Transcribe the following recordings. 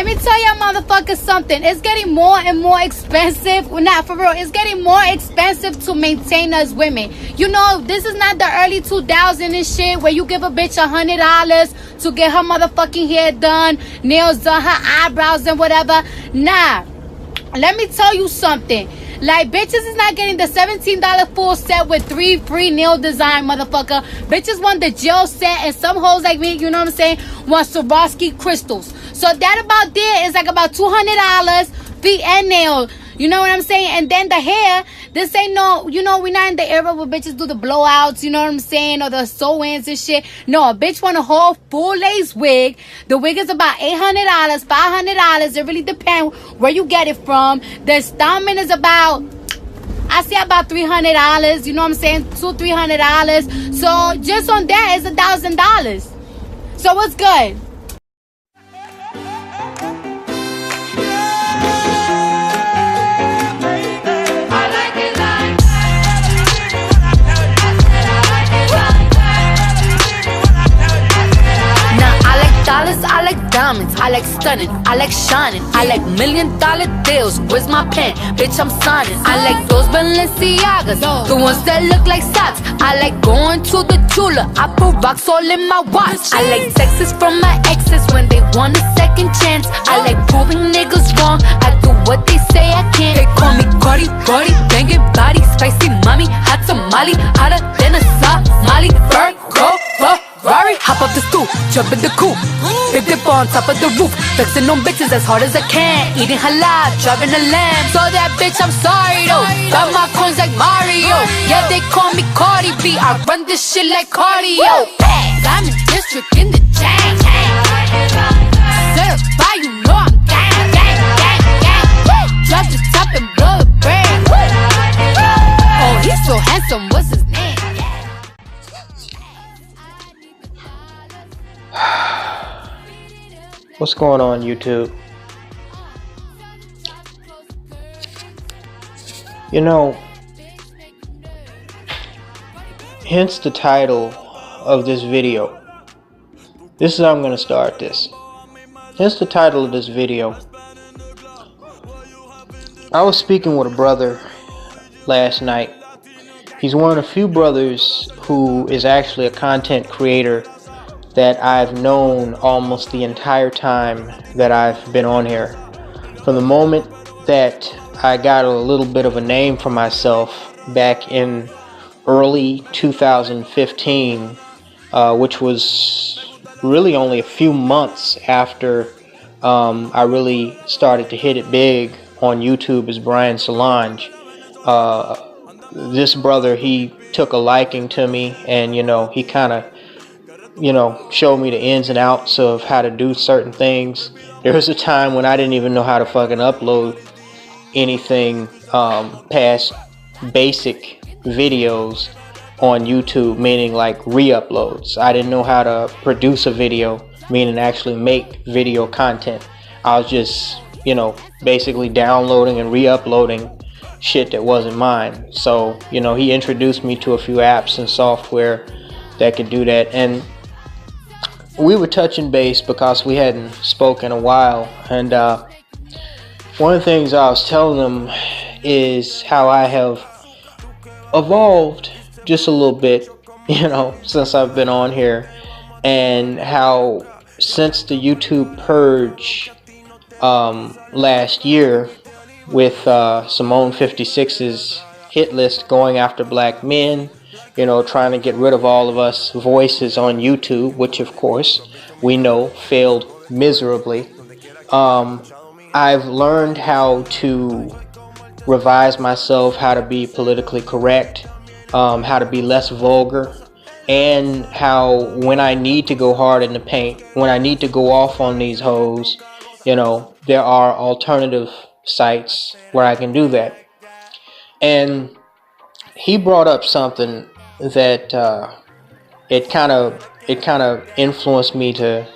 Let me tell y'all motherfuckers something. It's getting more and more expensive. Well, not for real. It's getting more expensive to maintain us women. You know, this is not the early 2000s and shit where you give a bitch $100 to get her motherfucking hair done, nails done, her eyebrows and whatever. Nah. Let me tell you something. Like, bitches is not getting the $17 full set with 3 free nail design, motherfucker. Bitches want the gel set, and some hoes like me, you know what I'm saying, want Swarovski crystals. So that about there is like about $200, feet and nail. You know what I'm saying? And then the hair, this ain't no, you know, we're not in the era where bitches do the blowouts, you know what I'm saying, or the sew-ins and shit. No, a bitch want a whole full lace wig. The wig is about $800, $500. It really depends where you get it from. The installment is about, I say about $300, you know what I'm saying, $200-$300. So just on that is $1,000. So what's good? I like diamonds, I like stunning, I like shining, I like $1 million deals. Where's my pen? Bitch, I'm signing. I like those Balenciagas, the ones that look like socks. I like going to the jeweler, I put rocks all in my watch. I like texts from my exes when they want a second chance. I like proving niggas wrong, I do what they say I can't. They call me Cardi, banging body, spicy mommy, hot tamale, hotter than a Somali. Virgo, Ferrari, hop up the stoop, jump in the coupe, big dip on top of the roof, flexing on bitches as hard as I can, eating halal, driving a lamb. So that bitch, I'm sorry though, got my coins like Mario. Yeah, they call me CardiB, I run this shit like cardio. I'm in district in the chain, certified, you know I'm gang. Drop the top and blow the brand. Oh, he's so handsome, what's his name? What's going on, YouTube? You know, hence the title of this video. This is how I'm going to start this. Hence the title of this video. I was speaking with a brother last night. He's one of the few brothers who is actually a content creator that I've known almost the entire time that I've been on here. From the moment that I got a little bit of a name for myself back in early 2015, which was really only a few months after I really started to hit it big on YouTube as Brian Solange. This brother, he took a liking to me, and you know, he kind of showed me the ins and outs of how to do certain things. There was a time when I didn't even know how to fucking upload anything past basic videos on YouTube, meaning like re-uploads. I didn't know how to produce a video, meaning actually make video content. I was just, basically downloading and re-uploading shit that wasn't mine. So, he introduced me to a few apps and software that could do that. And we were touching base because we hadn't spoken in a while, and one of the things I was telling them is how I have evolved just a little bit, since I've been on here, and how since the YouTube purge last year with Simone 56's hit list going after black men, trying to get rid of all of us voices on YouTube, which of course we know failed miserably. I've learned how to revise myself, how to be politically correct, how to be less vulgar, and how when I need to go hard in the paint, when I need to go off on these hoes, there are alternative sites where I can do that. And he brought up something that it kind of influenced me to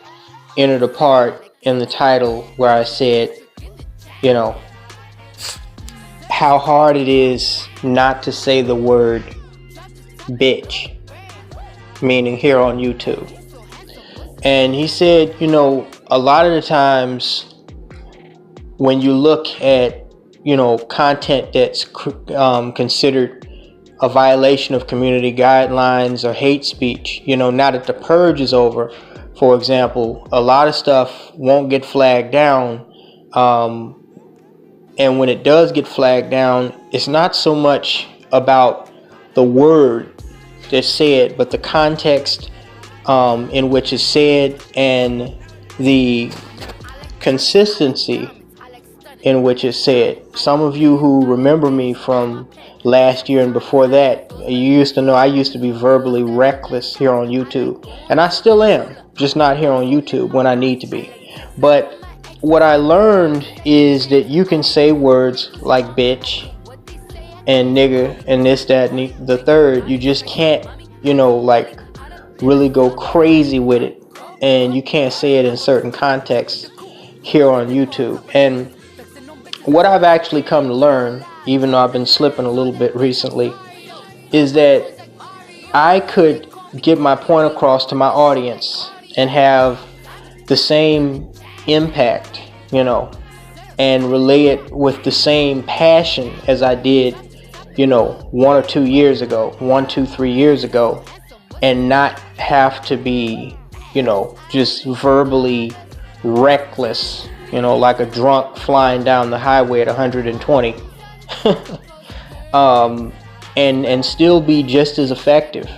enter the part in the title where I said, how hard it is not to say the word bitch, meaning here on YouTube. And he said, a lot of the times when you look at, you know, content that's considered a violation of community guidelines or hate speech, you know, now that the purge is over, for example, a lot of stuff won't get flagged down. And when it does get flagged down, it's not so much about the word that's said, but the context in which it's said and the consistency in which it's said. Some of you who remember me from last year and before that, you used to know I used to be verbally reckless here on YouTube, and I still am, just not here on YouTube when I need to be. But what I learned is that you can say words like bitch and nigga and this, that, and the third. You just can't, you know, like really go crazy with it, and you can't say it in certain contexts here on YouTube. And what I've actually come to learn, even though I've been slipping a little bit recently, is that I could get my point across to my audience and have the same impact, you know, and relay it with the same passion as I did, you know, 1 or 2 years ago, 1, 2, 3 years ago, and not have to be, you know, just verbally reckless, you know, like a drunk flying down the highway at 120, and still be just as effective.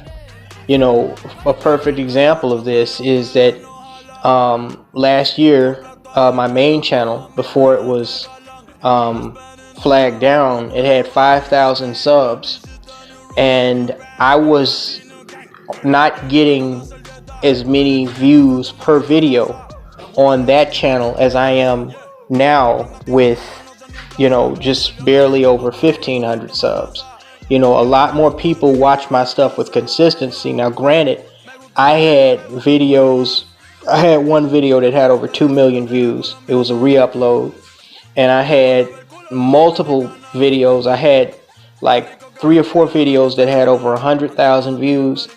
You know, a perfect example of this is that last year, my main channel, before it was flagged down, it had 5,000 subs, and I was not getting as many views per video on that channel as I am now with, you know, just barely over 1,500 subs. You know, a lot more people watch my stuff with consistency. Now, granted, I had one video that had over 2 million views. It was a re-upload. And I had multiple videos. I had like 3 or 4 videos that had over 100,000 views.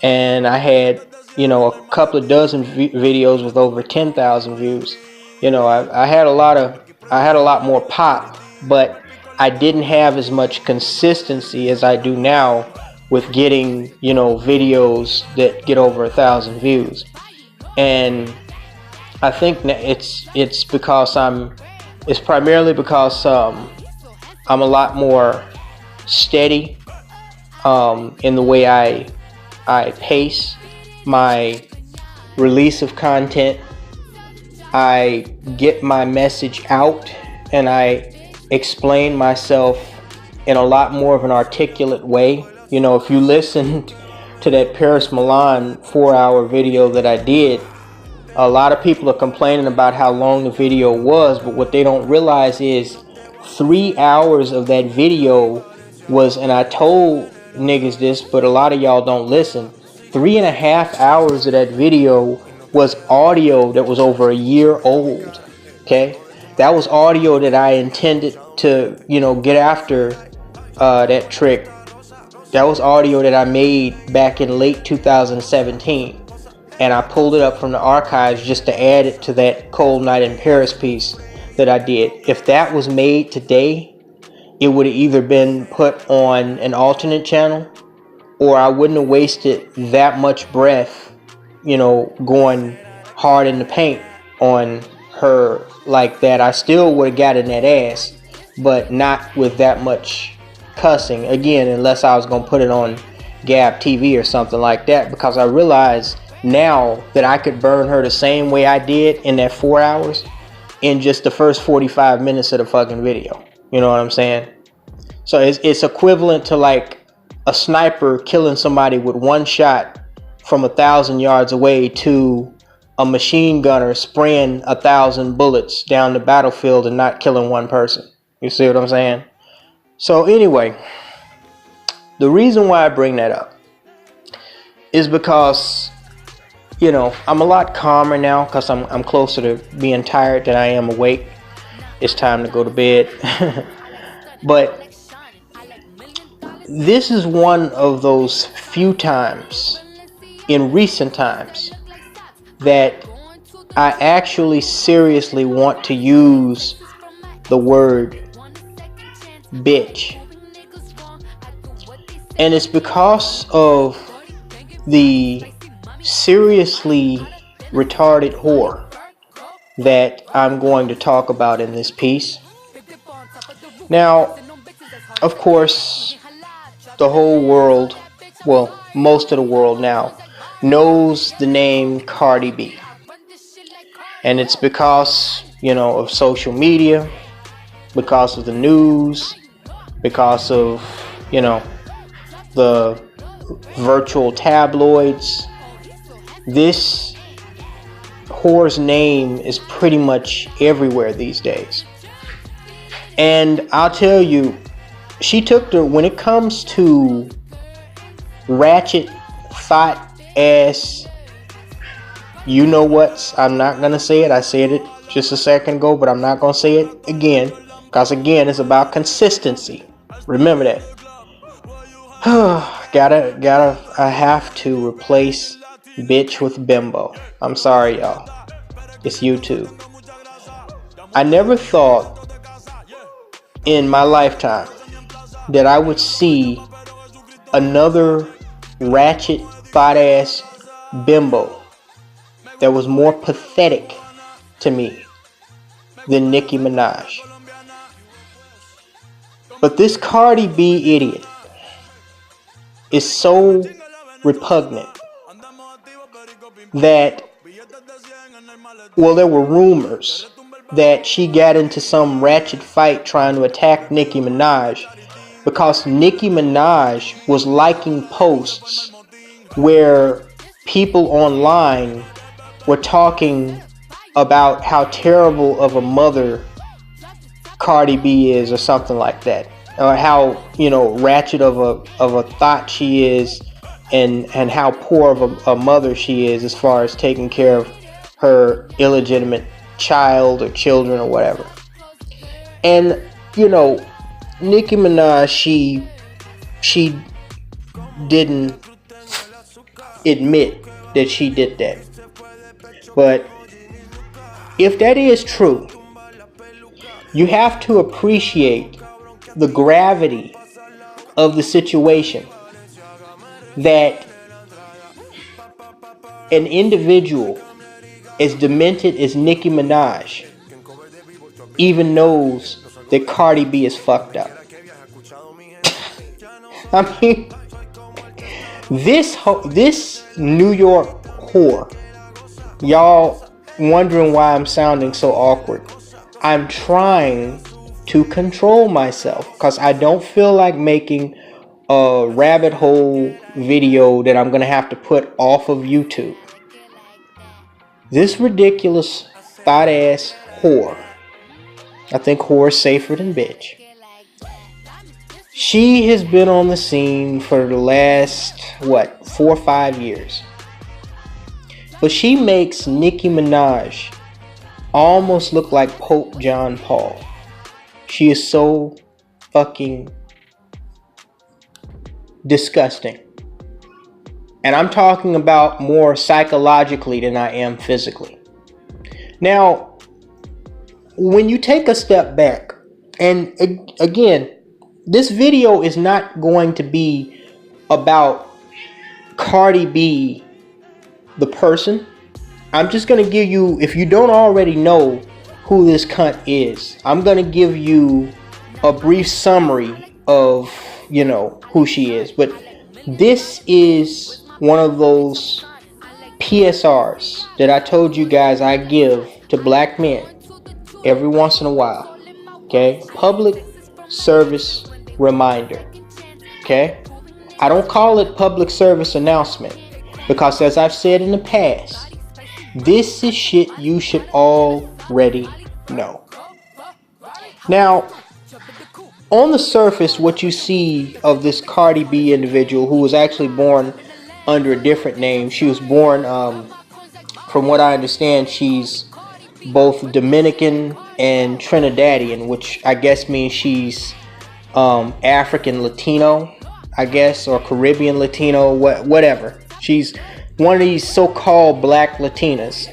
And I had, you know, a couple of dozen videos with over 10,000 views. You know, I had a lot more pop, but I didn't have as much consistency as I do now with getting, you know, videos that get over 1,000 views. And I think it's because it's primarily because I'm a lot more steady in the way I pace my release of content. I get my message out and I explain myself in a lot more of an articulate way. You know, if you listened to that Paris Milan 4-hour video that I did, a lot of people are complaining about how long the video was, but what they don't realize is 3 hours of that video was, and I told niggas this, but a lot of y'all don't listen, 3.5 hours of that video was audio that was over a year old. Okay, that was audio that I intended to, you know, get after that trick. That was audio that I made back in late 2017, and I pulled it up from the archives just to add it to that Cold Night in Paris piece that I did. If that was made today, it would have either been put on an alternate channel, or I wouldn't have wasted that much breath, you know, going hard in the paint on her like that. I still would have gotten that ass, but not with that much cussing. Again, unless I was going to put it on Gab TV or something like that, because I realize now that I could burn her the same way I did in that 4 hours in just the first 45 minutes of the fucking video. You know what I'm saying? So it's equivalent to like a sniper killing somebody with one shot from 1,000 yards away to a machine gunner spraying 1,000 bullets down the battlefield and not killing one person. You see what I'm saying? So anyway, the reason why I bring that up is because, you know, I'm a lot calmer now because I'm closer to being tired than I am awake. It's time to go to bed. But this is one of those few times in recent times that I actually seriously want to use the word bitch. And it's because of the seriously retarded whore that I'm going to talk about in this piece. Now, of course, the whole world, well, most of the world now, knows the name CardiB. And it's because, of social media, because of the news, because of, the virtual tabloids. This whore's name is pretty much everywhere these days. And I'll tell you, she took when it comes to ratchet, thought ass, you know what? I'm not going to say it. I said it just a second ago, but I'm not going to say it again. Because again, it's about consistency. Remember that. I have to replace bitch with bimbo. I'm sorry, y'all. It's YouTube. I never thought in my lifetime that I would see another ratchet, thought ass bimbo that was more pathetic to me than Nicki Minaj. But this Cardi B idiot is so repugnant that, well, there were rumors that she got into some ratchet fight trying to attack Nicki Minaj because Nicki Minaj was liking posts where people online were talking about how terrible of a mother Cardi B is, or something like that, or how ratchet of a thought she is, and how poor of a mother she is as far as taking care of her illegitimate child or children or whatever. And Nicki Minaj, she didn't admit that she did that. But if that is true, you have to appreciate the gravity of the situation, that an individual as demented as Nicki Minaj even knows that Cardi B is fucked up. I mean, this New York whore, y'all wondering why I'm sounding so awkward. I'm trying to control myself because I don't feel like making a rabbit hole video that I'm going to have to put off of YouTube. This ridiculous thought ass whore, I think whore is safer than bitch. She has been on the scene for the last, 4 or 5 years. But she makes Nicki Minaj almost look like Pope John Paul. She is so fucking disgusting. And I'm talking about more psychologically than I am physically. Now, when you take a step back, and again, this video is not going to be about Cardi B, the person. I'm just going to give you, if you don't already know who this cunt is, I'm going to give you a brief summary of, who she is. But this is one of those PSRs that I told you guys I give to black men every once in a while. Okay? Public service reminder. Okay? I don't call it public service announcement because, as I've said in the past, this is shit you should already know. Now, on the surface, what you see of this Cardi B individual, who was actually born under a different name. She was born, from what I understand, she's both Dominican and Trinidadian, which I guess means she's African Latino, I guess, or Caribbean Latino, whatever. She's one of these so-called black Latinas.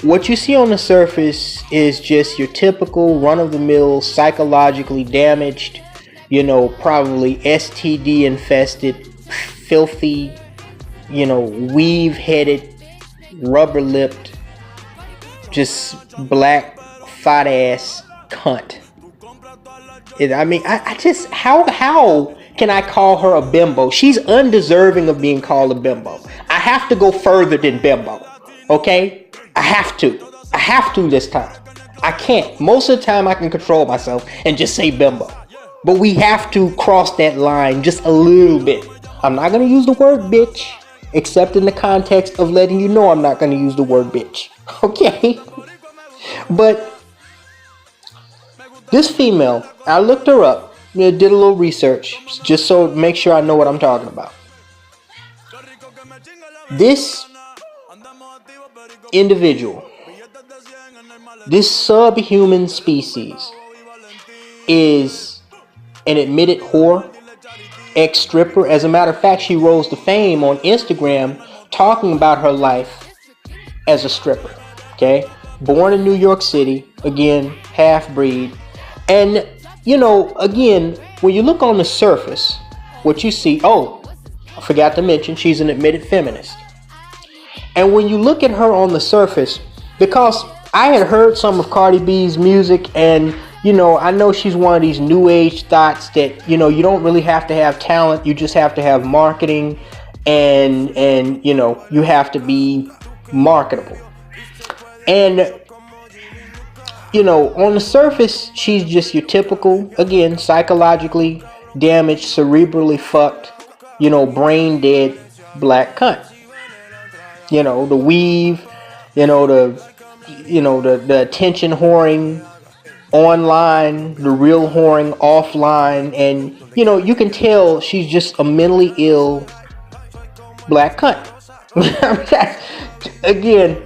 what you see on the surface is just your typical run-of-the-mill, psychologically damaged, probably STD infested, filthy, weave-headed, rubber-lipped, just black, fat-ass cunt. How can I call her a bimbo? She's undeserving of being called a bimbo. I have to go further than bimbo. Okay? I have to this time. I can't. Most of the time I can control myself and just say bimbo. But we have to cross that line just a little bit. I'm not going to use the word bitch, except in the context of letting you know I'm not going to use the word bitch. Okay? But this female, I looked her up, did a little research, just so make sure I know what I'm talking about. This individual, this subhuman species, is an admitted whore, ex-stripper. As a matter of fact, she rose to fame on Instagram talking about her life as a stripper. Okay? Born in New York City, again, half-breed. And, again, when you look on the surface, what you see, I forgot to mention, she's an admitted feminist. And when you look at her on the surface, because I had heard some of CardiB's music, and, I know she's one of these new age thoughts that, you don't really have to have talent, you just have to have marketing, and you have to be marketable. And on the surface, she's just your typical, again, psychologically damaged, cerebrally fucked, brain dead black cunt. The weave, the attention whoring online, the real whoring offline, and you can tell she's just a mentally ill black cunt. Again,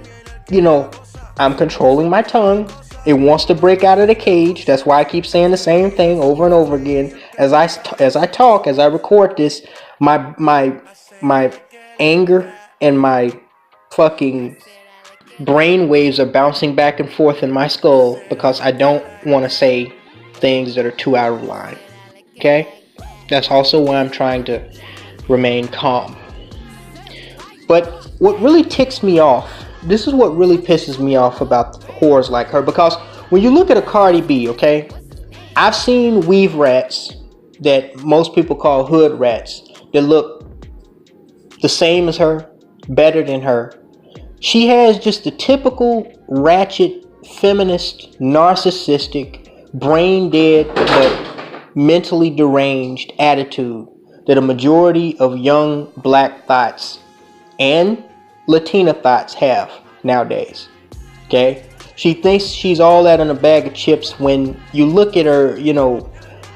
I'm controlling my tongue. It wants to break out of the cage. That's why I keep saying the same thing over and over again. As I talk, as I record this, my anger and my fucking brain waves are bouncing back and forth in my skull because I don't want to say things that are too out of line. Okay? That's also why I'm trying to remain calm. But what really ticks me off, this is what really pisses me off about whores like her, because when you look at a CardiB, okay, I've seen weave rats that most people call hood rats that look the same as her, better than her. She has just the typical ratchet, feminist, narcissistic, brain dead, but mentally deranged attitude that a majority of young black thoughts and Latina thoughts have nowadays. Okay? She thinks she's all that in a bag of chips. When you look at her,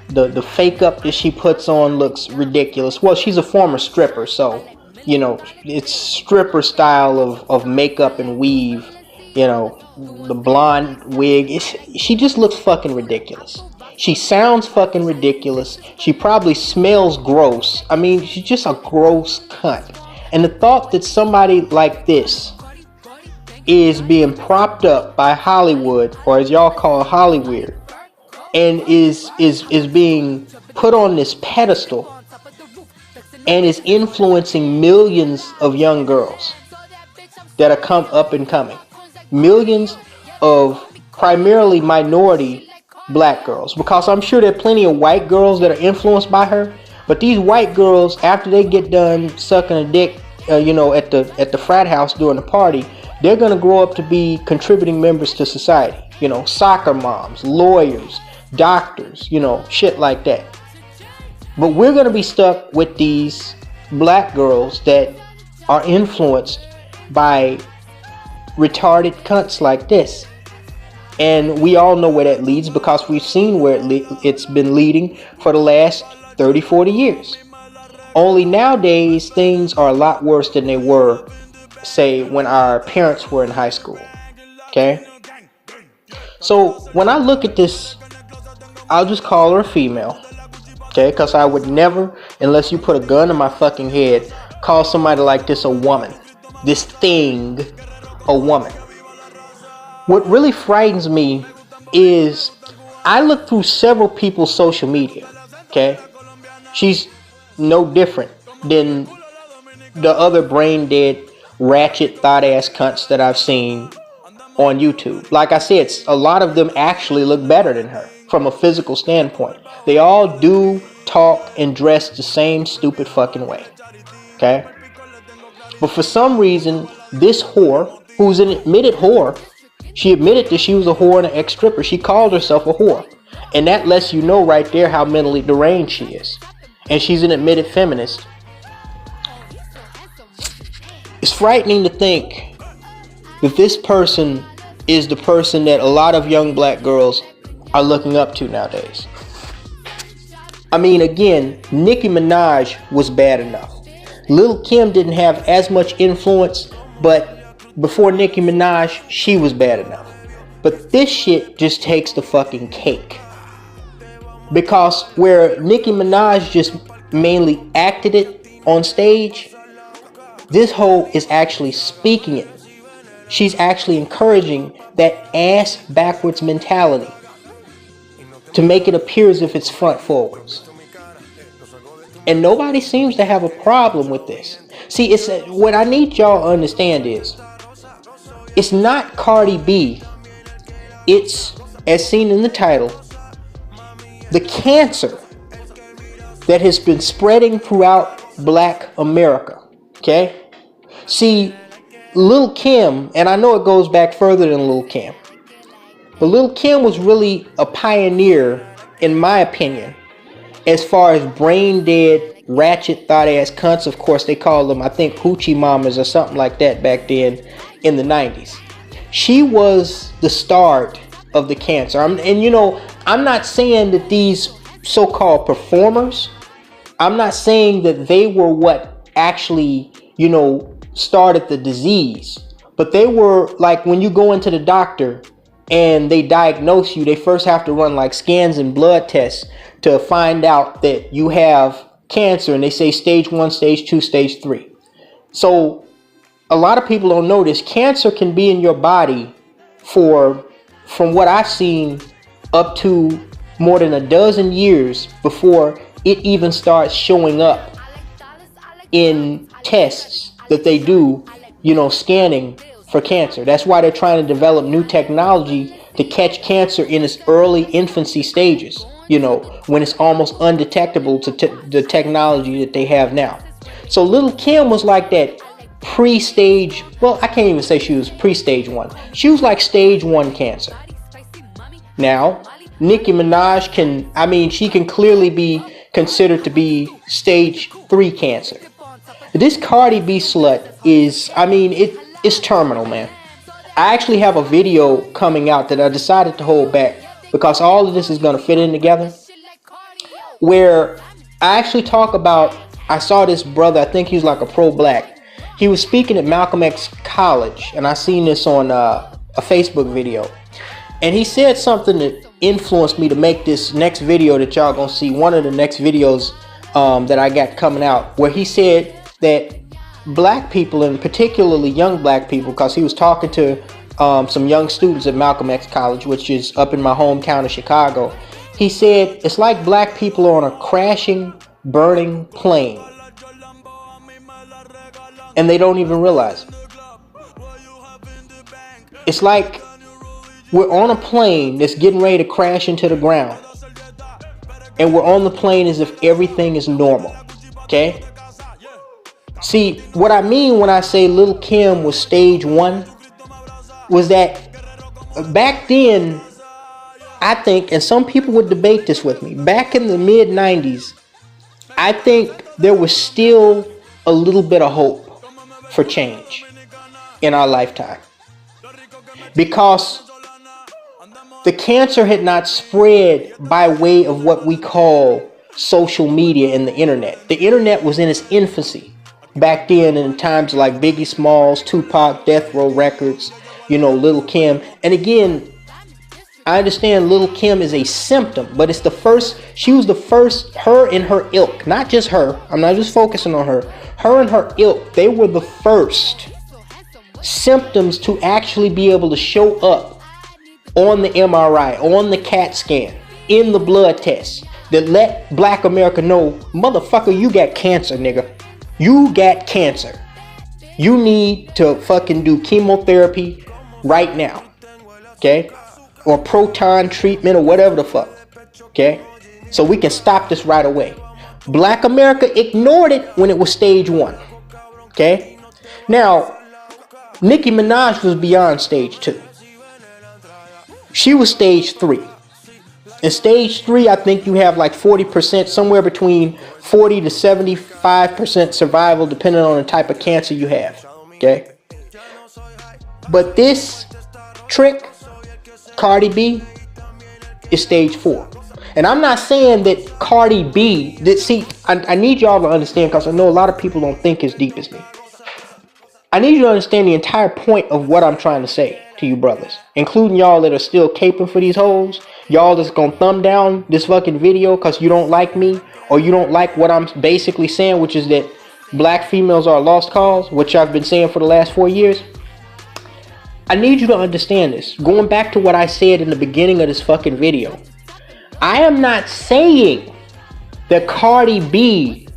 the fake up that she puts on looks ridiculous. Well, she's a former stripper, so it's stripper style of makeup and weave. The blonde wig. She just looks fucking ridiculous. She sounds fucking ridiculous. She probably smells gross. I mean, she's just a gross cunt. And the thought that somebody like this is being propped up by Hollywood, or as y'all call Hollyweird, and is being put on this pedestal and is influencing millions of young girls that are up and coming. Millions of primarily minority black girls, because I'm sure there are plenty of white girls that are influenced by her, but these white girls, after they get done sucking a dick at the frat house during the party, they're going to grow up to be contributing members to society. Soccer moms, lawyers, doctors, shit like that. But we're going to be stuck with these black girls that are influenced by retarded cunts like this. And we all know where that leads, because we've seen where it's been leading for the last 30, 40 years. Only nowadays, things are a lot worse than they were, say, when our parents were in high school. Okay? So, when I look at this, I'll just call her a female. Okay? Because I would never, unless you put a gun in my fucking head, call somebody like this a woman. This thing a woman. What really frightens me is I look through several people's social media, okay? She's no different than the other brain dead, ratchet, thought ass cunts that I've seen on YouTube. Like I said, a lot of them actually look better than her from a physical standpoint. They all do, talk, and dress the same stupid fucking way, okay? But for some reason, this whore, who's an admitted whore, she admitted that she was a whore and an ex-stripper. She called herself a whore. And that lets you know right there how mentally deranged she is. And she's an admitted feminist. It's frightening to think that this person is the person that a lot of young black girls are looking up to nowadays. I mean, again, Nicki Minaj was bad enough. Lil' Kim didn't have as much influence, but before Nicki Minaj, she was bad enough. But this shit just takes the fucking cake. Because where Nicki Minaj just mainly acted it on stage, this hoe is actually speaking it. She's actually encouraging that ass backwards mentality to make it appear as if it's front forwards. And nobody seems to have a problem with this. See, it's what I need y'all to understand is, it's not CardiB. It's, as seen in the title, the cancer that has been spreading throughout black America. Okay? See, Lil' Kim, and I know it goes back further than Lil' Kim, but Lil' Kim was really a pioneer, in my opinion, as far as brain dead, ratchet, thought ass cunts. Of course, they called them, I think, hoochie mamas or something like that back then in the 90s. She was the start of the cancer. And you know, I'm not saying that these so-called performers, I'm not saying that they were what actually, you know, started the disease. But they were like, when you go into the doctor and they diagnose you, they first have to run like scans and blood tests to find out that you have cancer. And they say stage 1, stage 2, stage 3. So a lot of people don't know this. Cancer can be in your body for, from what I've seen, up to more than a dozen years before it even starts showing up in tests that they do, you know, scanning for cancer. That's why they're trying to develop new technology to catch cancer in its early infancy stages, you know, when it's almost undetectable to the technology that they have now. So Lil' Kim was like that pre-stage, well, I can't even say she was pre-stage 1. She was like stage 1 cancer. Now, Nicki Minaj can, I mean, she can clearly be considered to be stage 3 cancer. This CardiB slut is, I mean, it's terminal, man. I actually have a video coming out that I decided to hold back because all of this is going to fit in together, where I actually talk about, I saw this brother, I think he's like a pro-black. He was speaking at Malcolm X College, and I seen this on a Facebook video. And he said something that influenced me to make this next video that y'all gonna see, one of the next videos that I got coming out, where he said that black people, and particularly young black people, because he was talking to some young students at Malcolm X College, which is up in my hometown of Chicago. He said it's like black people are on a crashing, burning plane, and they don't even realize it. It's like we're on a plane that's getting ready to crash into the ground, and we're on the plane as if everything is normal. Okay? See, what I mean when I say Lil' Kim was stage 1 was that back then, I think, and some people would debate this with me, back in the mid 90s, I think there was still a little bit of hope for change in our lifetime, because the cancer had not spread by way of what we call social media and the internet. The internet was in its infancy back then, in times like Biggie Smalls, Tupac, Death Row Records, you know, Lil' Kim. And again, I understand Lil' Kim is a symptom, but it's the first, she was the first, her and her ilk, not just her, I'm not just focusing on her, her and her ilk, they were the first symptoms to actually be able to show up on the MRI, on the CAT scan, in the blood test that let Black America know, motherfucker, you got cancer, nigga. You got cancer. You need to fucking do chemotherapy right now. Okay? Or proton treatment or whatever the fuck. Okay? So we can stop this right away. Black America ignored it when it was stage 1. Okay? Now, Nicki Minaj was beyond stage 2. She was stage 3. In stage 3, I think you have like 40%, somewhere between 40 to 75% survival, depending on the type of cancer you have. Okay? But this trick, CardiB, is stage 4. And I'm not saying that CardiB, see, I need y'all to understand, because I know a lot of people don't think as deep as me. I need you to understand the entire point of what I'm trying to say to you brothers, including y'all that are still caping for these hoes. Y'all that's gonna thumb down this fucking video because you don't like me, or you don't like what I'm basically saying, which is that black females are a lost cause, which I've been saying for the last 4 years. I need you to understand this. Going back to what I said in the beginning of this fucking video, I am not saying that CardiB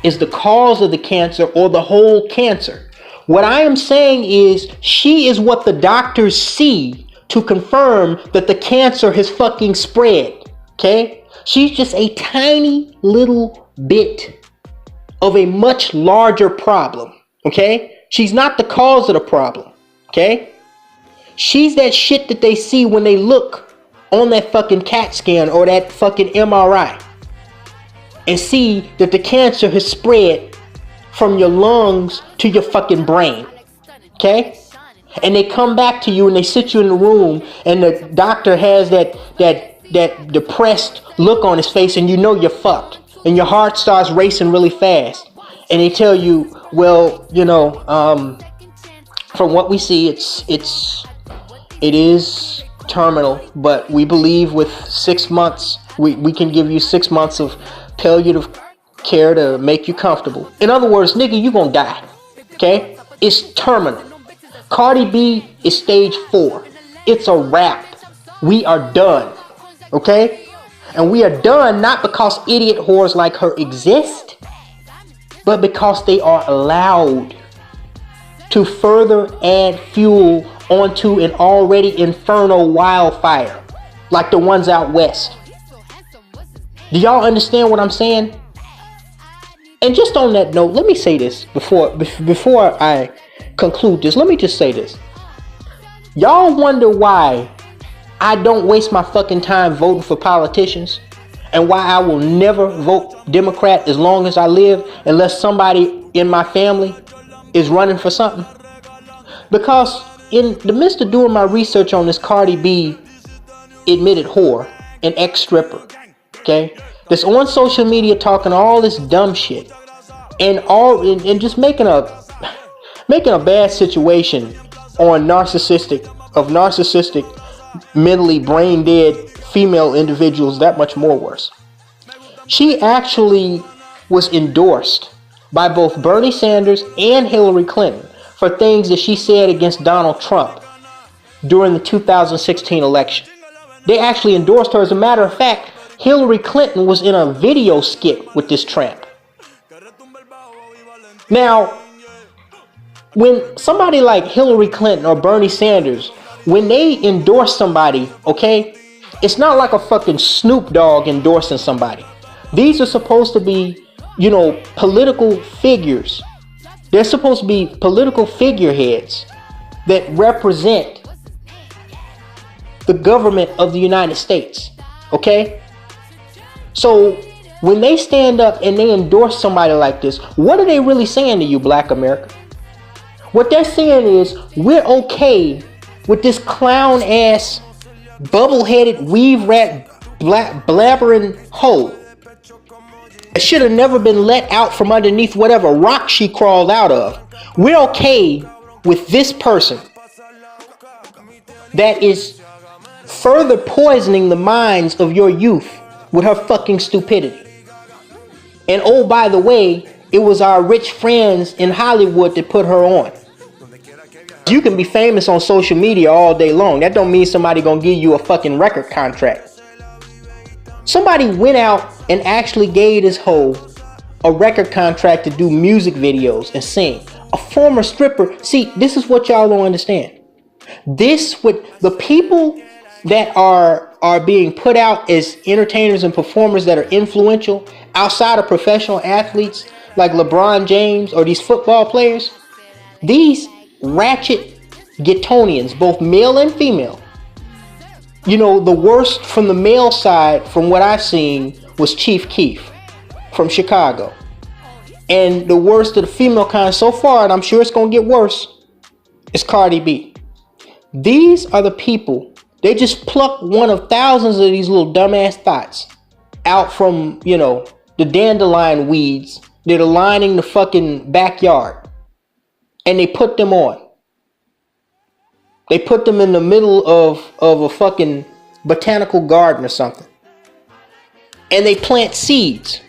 is the cause of the cancer or the whole cancer. What I am saying is she is what the doctors see to confirm that the cancer has fucking spread. Okay? She's just a tiny little bit of a much larger problem. Okay? She's not the cause of the problem. Okay? She's that shit that they see when they look on that fucking CAT scan or that fucking MRI and see that the cancer has spread from your lungs to your fucking brain. Okay? And they come back to you and they sit you in the room and the doctor has that depressed look on his face, and you know you're fucked. And your heart starts racing really fast. And they tell you, well, you know, from what we see, it is terminal, but we believe with 6 months, we can give you 6 months of palliative care to make you comfortable. In other words, nigga, you gonna die. Okay? It's terminal. CardiB is stage 4. It's a wrap. We are done. Okay? And we are done not because idiot whores like her exist, but because they are allowed to further add fuel onto an already infernal wildfire like the ones out west. Do y'all understand what I'm saying? And just on that note, let me say this before I conclude this. Let me just say this. Y'all wonder why I don't waste my fucking time voting for politicians, and why I will never vote Democrat as long as I live unless somebody in my family is running for something? Because in the midst of doing my research on this CardiB admitted whore and ex-stripper, okay, that's on social media talking all this dumb shit and just making a bad situation on narcissistic, mentally brain dead female individuals that much more worse. She actually was endorsed by both Bernie Sanders and Hillary Clinton for things that she said against Donald Trump during the 2016 election. They actually endorsed her. As a matter of fact, Hillary Clinton was in a video skit with this tramp. Now, when somebody like Hillary Clinton or Bernie Sanders, when they endorse somebody, okay, it's not like a fucking Snoop Dogg endorsing somebody. These are supposed to be, you know, political figures. They're supposed to be political figureheads that represent the government of the United States. Okay? So when they stand up and they endorse somebody like this, what are they really saying to you, Black America? What they're saying is, we're okay with this clown ass, bubble-headed, weave-rat, blabbering hoe. It should have never been let out from underneath whatever rock she crawled out of. We're okay with this person that is further poisoning the minds of your youth with her fucking stupidity. And oh, by the way, it was our rich friends in Hollywood that put her on You can be famous on social media all day long. That don't mean somebody gonna give you a fucking record contract. Somebody went out and actually gave this hoe a record contract to do music videos and sing. A former stripper. See, this is what y'all don't understand. This would the people that are being put out as entertainers and performers that are influential outside of professional athletes like LeBron James or these football players. These ratchet Ghetonians, both male and female. You know, the worst from the male side, from what I've seen, was Chief Keef from Chicago. And the worst of the female kind so far, and I'm sure it's going to get worse, is CardiB. These are the people, they just pluck one of thousands of these little dumbass thoughts out from, you know, the dandelion weeds that are lining the fucking backyard. And they put them on. They put them in the middle of a fucking botanical garden or something. And they plant seeds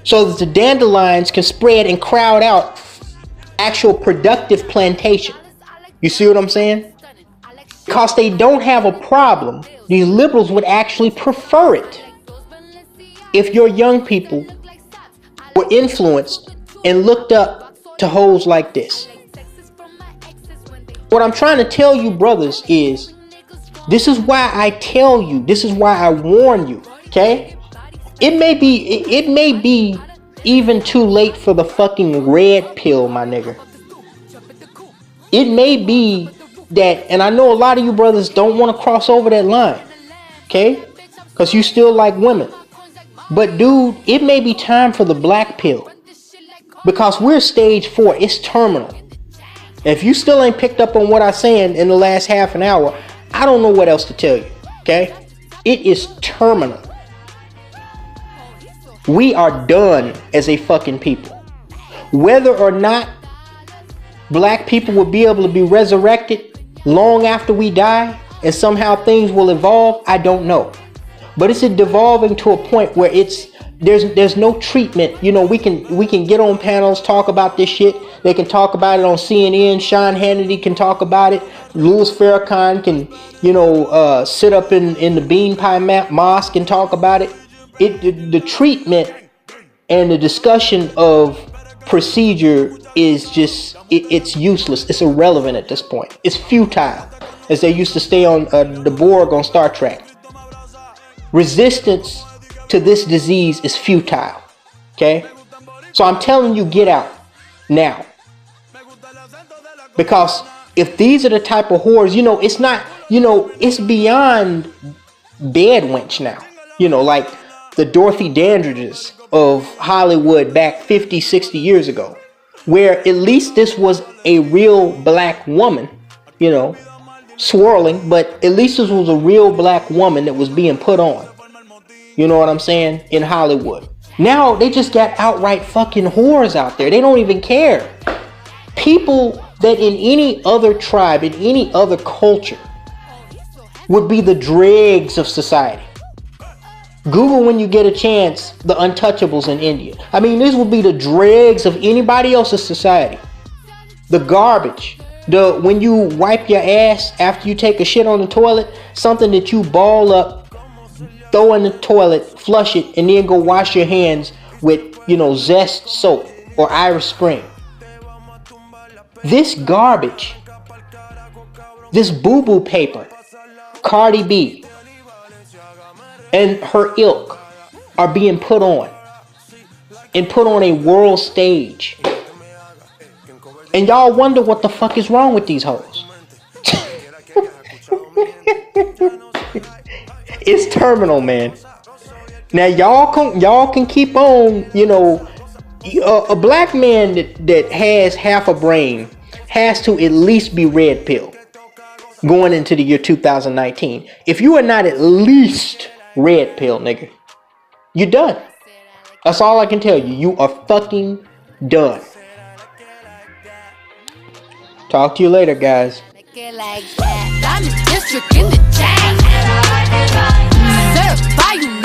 so that the dandelions can spread and crowd out actual productive plantation. You see what I'm saying? Because they don't have a problem. These liberals would actually prefer it if your young people were influenced and looked up to hoes like this. What I'm trying to tell you, brothers, is this is why I tell you, this is why I warn you, okay? It may be even too late for the fucking red pill, my nigga. It may be that, and I know a lot of you brothers don't want to cross over that line, okay? Because you still like women. But dude, it may be time for the black pill. Because we're stage 4, it's terminal. If you still ain't picked up on what I'm saying in the last half an hour, I don't know what else to tell you, okay? It is terminal. We are done as a fucking people. Whether or not black people will be able to be resurrected long after we die and somehow things will evolve, I don't know. But it's devolving to a point where there's no treatment. You know, we can get on panels, talk about this shit. They can talk about it on CNN. Sean Hannity can talk about it. Louis Farrakhan can, you know, sit up in the Bean Pie Mosque and talk about it. The treatment and the discussion of procedure is just, it's useless. It's irrelevant at this point. It's futile, as they used to say on the Borg on Star Trek. Resistance to this disease is futile. Okay? So I'm telling you, get out now. Because if these are the type of whores, you know, it's not, you know, it's beyond bed wench now. You know, like the Dorothy Dandridges of Hollywood back 50, 60 years ago, where at least this was a real black woman, you know, swirling, but at least this was a real black woman that was being put on. You know what I'm saying? In Hollywood. Now they just got outright fucking whores out there. They don't even care. People that in any other tribe, in any other culture, would be the dregs of society. Google, when you get a chance, the untouchables in India. I mean, this would be the dregs of anybody else's society. The garbage. When you wipe your ass after you take a shit on the toilet, something that you ball up, throw in the toilet, flush it, and then go wash your hands with, you know, Zest soap or Irish Spring. This garbage, this boo-boo paper, CardiB and her ilk are being put on and put on a world stage. And y'all wonder what the fuck is wrong with these hoes. It's terminal, man. Now y'all can keep on, you know, a black man that has half a brain has to at least be red pill going into the year 2019. If you are not at least red pill, nigga, you're done. That's all I can tell you. You are fucking done. Talk to you later, guys. Certify you